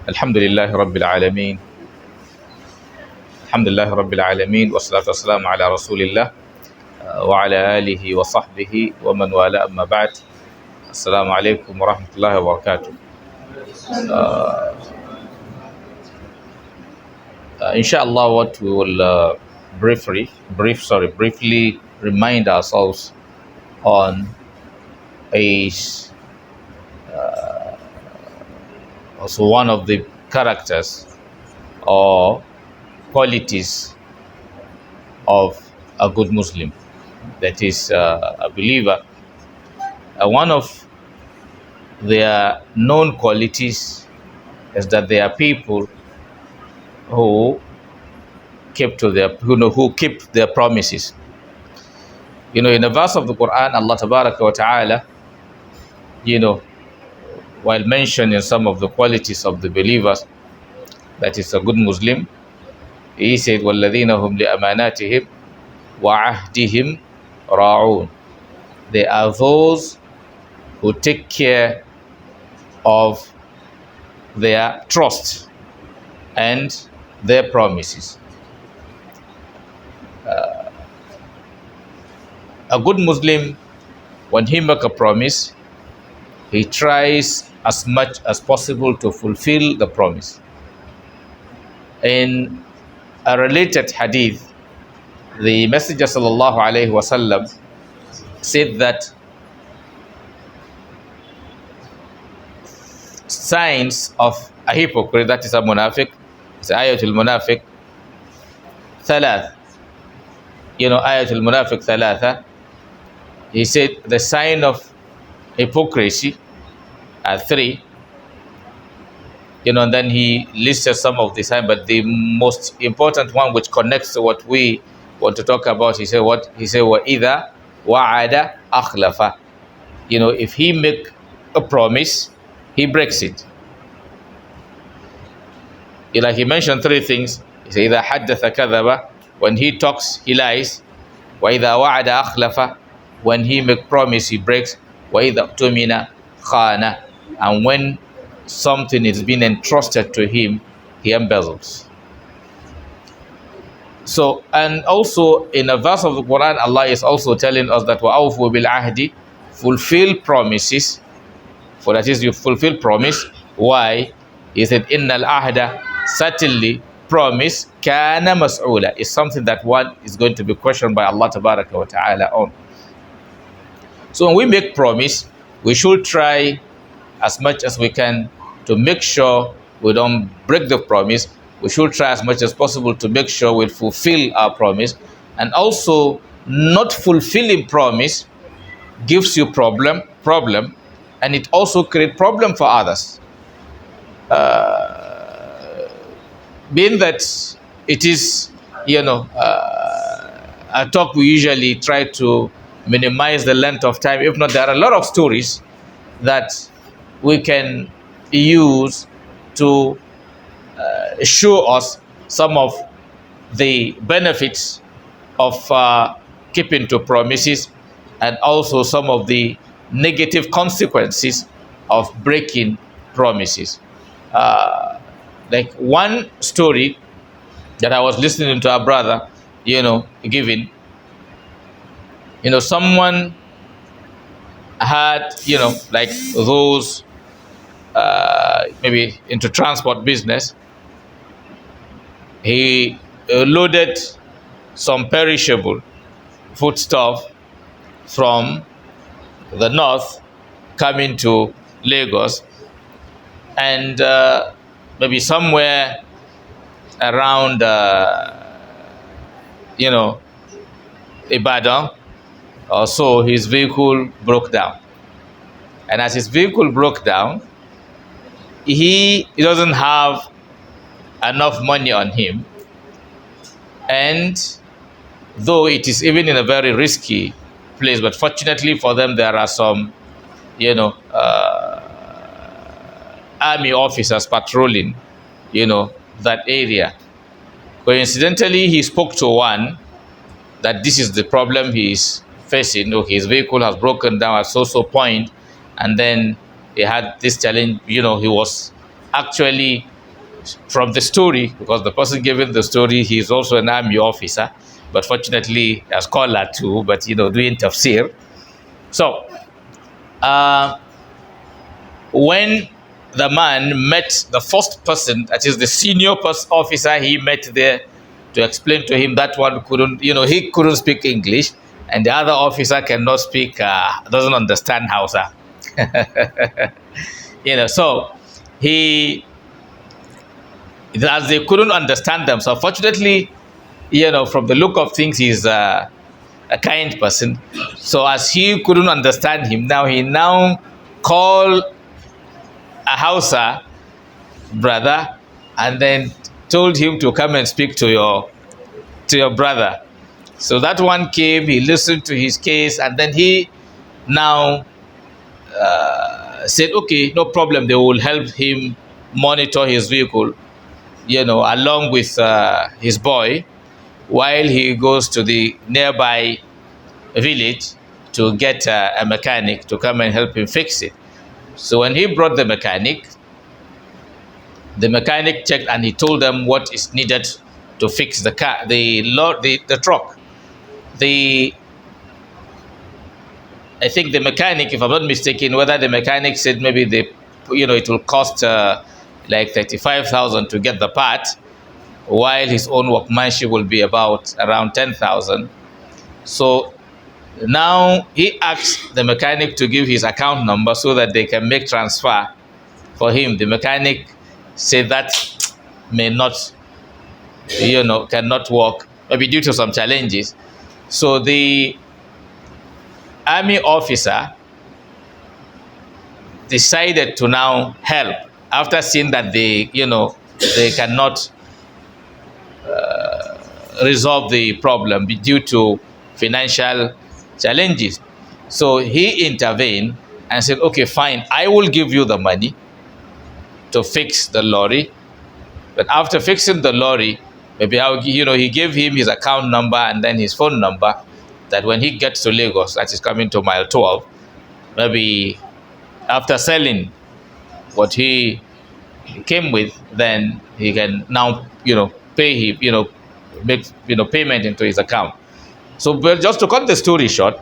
الحمد لله رب العالمين الحمد لله رب العالمين والصلاة والسلام على رسول الله وعلى آله وصحبه ومن والاه أما بعد. السلام عليكم ورحمة الله وبركاته. Inshallah, what we will briefly remind ourselves on is also one of the characters or qualities of a good Muslim, that is a believer. One of their known qualities is that they are people who keep their promises. In a verse of the Quran, Allah Tabaraka wa Ta'ala, while mentioning some of the qualities of the believers, that is a good Muslim, He said, وَالَّذِينَ هُمْ لِأَمَانَاتِهِمْ وَعَهْدِهِمْ رَاعُونَ. They are those who take care of their trust and their promises. A good Muslim, when he makes a promise, he tries as much as possible to fulfill the promise. In a related hadith, the Messenger sallallahu alaihi wasallam said that signs of a hypocrite, that is a munafiq, it's ayatul munafiq thalath. Ayatul munafiq thalatha. He said the sign of hypocrisy are three. And then he listed some of the signs, but the most important one, which connects to what we want to talk about, he said what? He said, وَإِذَا وَعَدَ أَخْلَفَ. If he make a promise, he breaks it. He mentioned three things. He said, إِذَا حَدَّثَ كَذَبَ. When he talks, he lies. وَإِذَا وَعَدَ أَخْلَفَ. When he make promise, he breaks. وَإِذَا اؤْتُمِنَ خَانَ. And when something is being entrusted to him, he embezzles. So, and also in a verse of the Quran, Allah is also telling us that وَأَوْفُوا بِالْعَهْدِ, fulfill promises. For that is, you fulfill promise. Why? He said, إِنَّ الْعَهْدَ, certainly promise, كَانَ مَسْعُولًا, is something that one is going to be questioned by Allah Tabaraka wa Ta'ala on. So when we make promise, we should try as much as we can to make sure we don't break the promise. We should try as much as possible to make sure we fulfill our promise. And also, not fulfilling promise gives you problem, and it also creates problem for others. Being that it is, a talk, we usually try to minimize the length of time. If not, there are a lot of stories that we can use to show us some of the benefits of keeping to promises, and also some of the negative consequences of breaking promises. Like one story that I was listening to a brother, giving, someone had, like those maybe into transport business. He loaded some perishable foodstuff from the north coming to Lagos, and maybe somewhere around Ibadan or so, his vehicle broke down. And as his vehicle broke down, he doesn't have enough money on him. And though it is even in a very risky place, but fortunately for them, there are some, army officers patrolling, that area. Coincidentally, he spoke to one that this is the problem he is facing. Okay, his vehicle has broken down at point, and then he had this challenge. He was actually from the story, because the person giving the story, he is also an army officer, but fortunately a scholar too, but doing tafsir. So uh, when the man met the first person, that is the senior officer he met there, to explain to him that one couldn't, he couldn't speak English, and the other officer cannot speak, doesn't understand Hausa. So he, as they couldn't understand them. So fortunately, from the look of things, he's a kind person. So as he couldn't understand him, he called a Hausa brother and then told him to come and speak to your brother. So that one came, he listened to his case, and then he now said, okay, no problem, they will help him monitor his vehicle, along with his boy, while he goes to the nearby village to get a mechanic to come and help him fix it. So when he brought the mechanic checked and he told them what is needed to fix the car, the truck. The I think the mechanic, if I'm not mistaken, whether the mechanic said maybe it will cost like 35,000 to get the part, while his own workmanship will be about around 10,000. So now he asked the mechanic to give his account number so that they can make transfer for him. The mechanic said that may not, cannot work, maybe due to some challenges. So the army officer decided to now help after seeing that they cannot resolve the problem due to financial challenges. So he intervened and said, okay, fine, I will give you the money to fix the lorry. But after fixing the lorry, maybe he gave him his account number and then his phone number, that when he gets to Lagos, that is coming to mile 12, maybe after selling what he came with, then he can now, pay him, make, payment into his account. So, but just to cut the story short,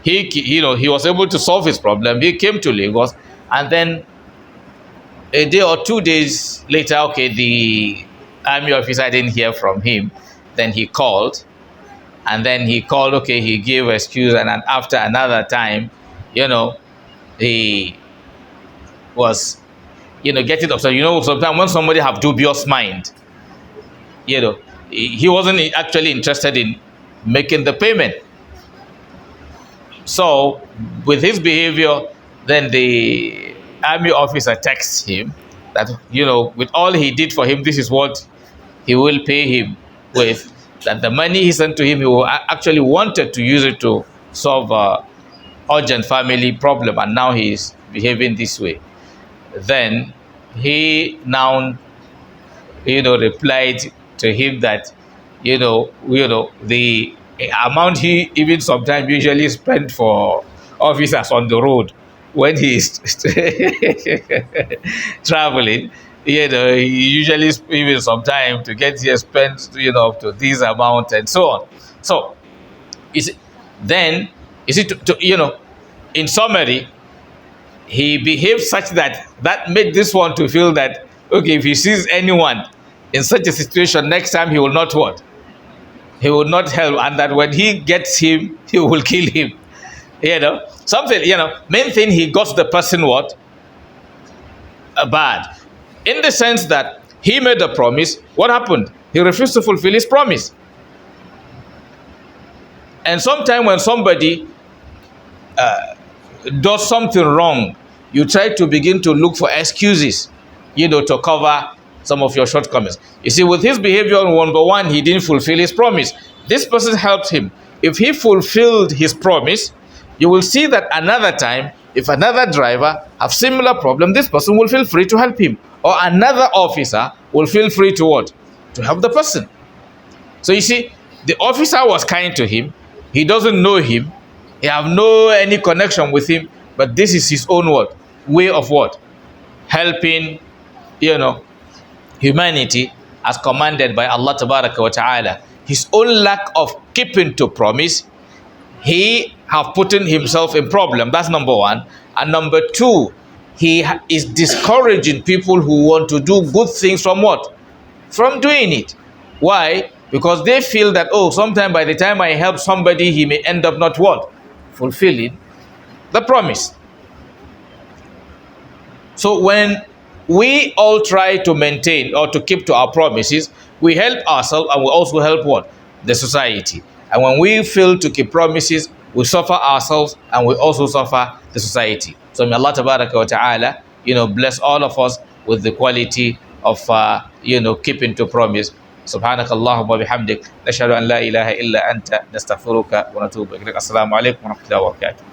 he was able to solve his problem. He came to Lagos, and then a day or 2 days later, okay, the army officer didn't hear from him. Then he called, okay, he gave excuse, and then after another time, he was, getting upset. Sometimes when somebody have dubious mind, he wasn't actually interested in making the payment. So with his behavior, then the army officer texts him that, with all he did for him, this is what he will pay him with. That the money he sent to him, he actually wanted to use it to solve a urgent family problem, and now he is behaving this way. Then he now, replied to him that, the amount he even sometimes usually spent for officers on the road when he is traveling, he usually even some time to get here spent, up to this amount and so on. So, in summary, he behaved such that made this one to feel that, okay, if he sees anyone in such a situation, next time he will not what? He will not help, and that when he gets him, he will kill him. Something, main thing, he got the person what? Bad. In the sense that he made a promise, what happened? He refused to fulfill his promise. And sometimes when somebody does something wrong, you try to begin to look for excuses, to cover some of your shortcomings. You see, with his behavior, number one, he didn't fulfill his promise. This person helped him. If he fulfilled his promise, you will see that another time, if another driver have similar problem, this person will feel free to help him. Or another officer will feel free to what? To help the person. So you see, the officer was kind to him. He doesn't know him. He have no any connection with him. But this is his own what? Way of what? Helping, humanity as commanded by Allah Tabaraka wa Ta'ala. His own lack of keeping to promise, he have put himself in problem. That's number one. And number two, he is discouraging people who want to do good things from what? From doing it. Why? Because they feel that, oh, sometime by the time I help somebody, he may end up not what? Fulfilling the promise. So when we all try to maintain or to keep to our promises, we help ourselves and we also help what? The society. And when we fail to keep promises, we suffer ourselves and we also suffer the society. So may Allah Tabaraka wa Ta'ala, bless all of us with the quality of, keeping to promise. سبحانك اللهم وبحمدك نشهد أن لا إله إلا أنت نستغفرك ونتوب إليك. السلام عليكم ورحمة الله وبركاته.